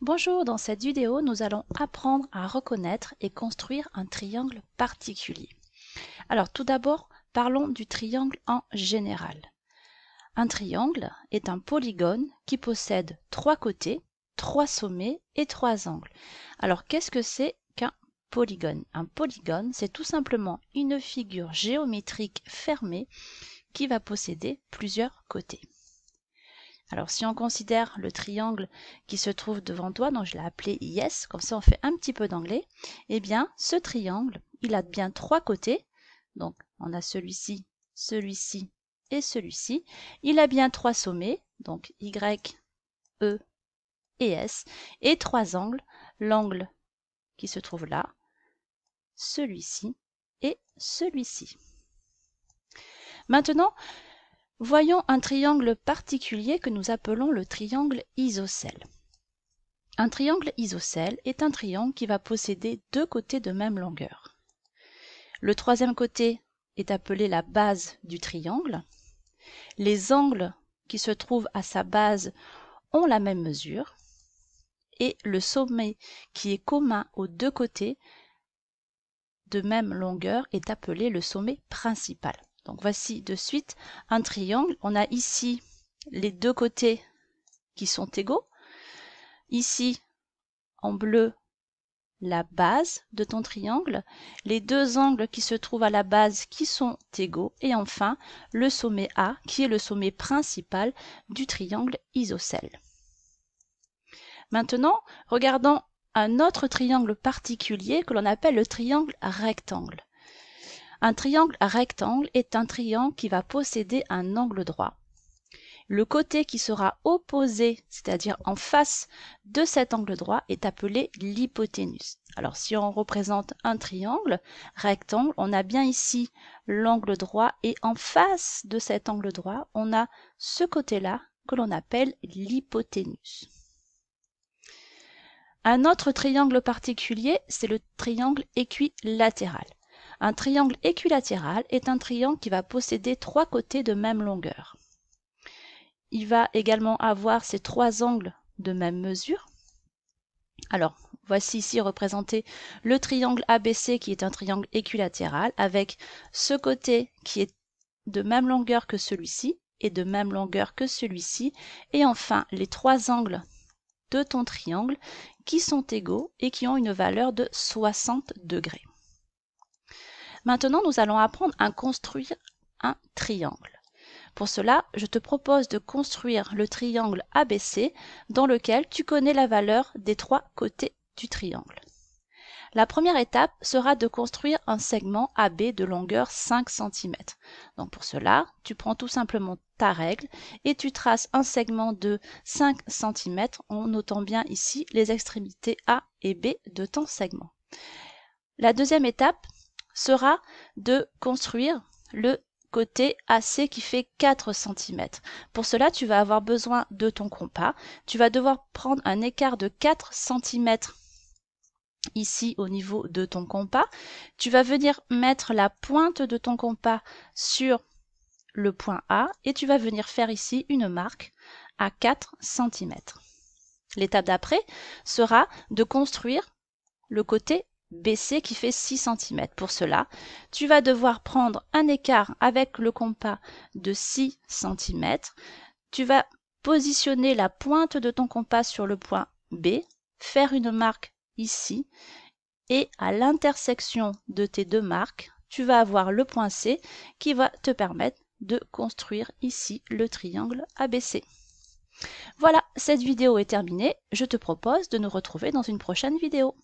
Bonjour, dans cette vidéo, nous allons apprendre à reconnaître et construire un triangle particulier. Alors tout d'abord, parlons du triangle en général. Un triangle est un polygone qui possède 3 côtés, 3 sommets et 3 angles. Alors qu'est-ce que c'est qu'un polygone? Un polygone, c'est tout simplement une figure géométrique fermée qui va posséder plusieurs côtés. Alors si on considère le triangle qui se trouve devant toi, donc je l'ai appelé Yes, comme ça on fait un petit peu d'anglais, eh bien ce triangle, il a bien 3 côtés, donc on a celui-ci, celui-ci et celui-ci. Il a bien 3 sommets, donc Y, E et S, et 3 angles, l'angle qui se trouve là, celui-ci et celui-ci. Maintenant, voyons un triangle particulier que nous appelons le triangle isocèle. Un triangle isocèle est un triangle qui va posséder 2 côtés de même longueur. Le troisième côté est appelé la base du triangle. Les angles qui se trouvent à sa base ont la même mesure. Et le sommet qui est commun aux 2 côtés de même longueur est appelé le sommet principal. Donc voici de suite un triangle. On a ici les 2 côtés qui sont égaux. Ici, en bleu, la base de ton triangle. Les 2 angles qui se trouvent à la base qui sont égaux. Et enfin, le sommet A qui est le sommet principal du triangle isocèle. Maintenant, regardons un autre triangle particulier que l'on appelle le triangle rectangle. Un triangle rectangle est un triangle qui va posséder un angle droit. Le côté qui sera opposé, c'est-à-dire en face de cet angle droit, est appelé l'hypoténuse. Alors si on représente un triangle rectangle, on a bien ici l'angle droit et en face de cet angle droit, on a ce côté-là que l'on appelle l'hypoténuse. Un autre triangle particulier, c'est le triangle équilatéral. Un triangle équilatéral est un triangle qui va posséder 3 côtés de même longueur. Il va également avoir ces 3 angles de même mesure. Alors, voici ici représenté le triangle ABC qui est un triangle équilatéral avec ce côté qui est de même longueur que celui-ci et de même longueur que celui-ci. Et enfin, les 3 angles de ton triangle qui sont égaux et qui ont une valeur de 60 degrés. Maintenant, nous allons apprendre à construire un triangle. Pour cela, je te propose de construire le triangle ABC dans lequel tu connais la valeur des 3 côtés du triangle. La première étape sera de construire un segment AB de longueur 5 cm. Donc pour cela, tu prends tout simplement ta règle et tu traces un segment de 5 cm en notant bien ici les extrémités A et B de ton segment. La deuxième étape sera de construire le côté AC qui fait 4 cm. Pour cela, tu vas avoir besoin de ton compas. Tu vas devoir prendre un écart de 4 cm ici au niveau de ton compas. Tu vas venir mettre la pointe de ton compas sur le point A et tu vas venir faire ici une marque à 4 cm. L'étape d'après sera de construire le côté BC qui fait 6 cm. Pour cela, tu vas devoir prendre un écart avec le compas de 6 cm. Tu vas positionner la pointe de ton compas sur le point B, faire une marque ici, et à l'intersection de tes 2 marques, tu vas avoir le point C qui va te permettre de construire ici le triangle ABC. Voilà, cette vidéo est terminée. Je te propose de nous retrouver dans une prochaine vidéo.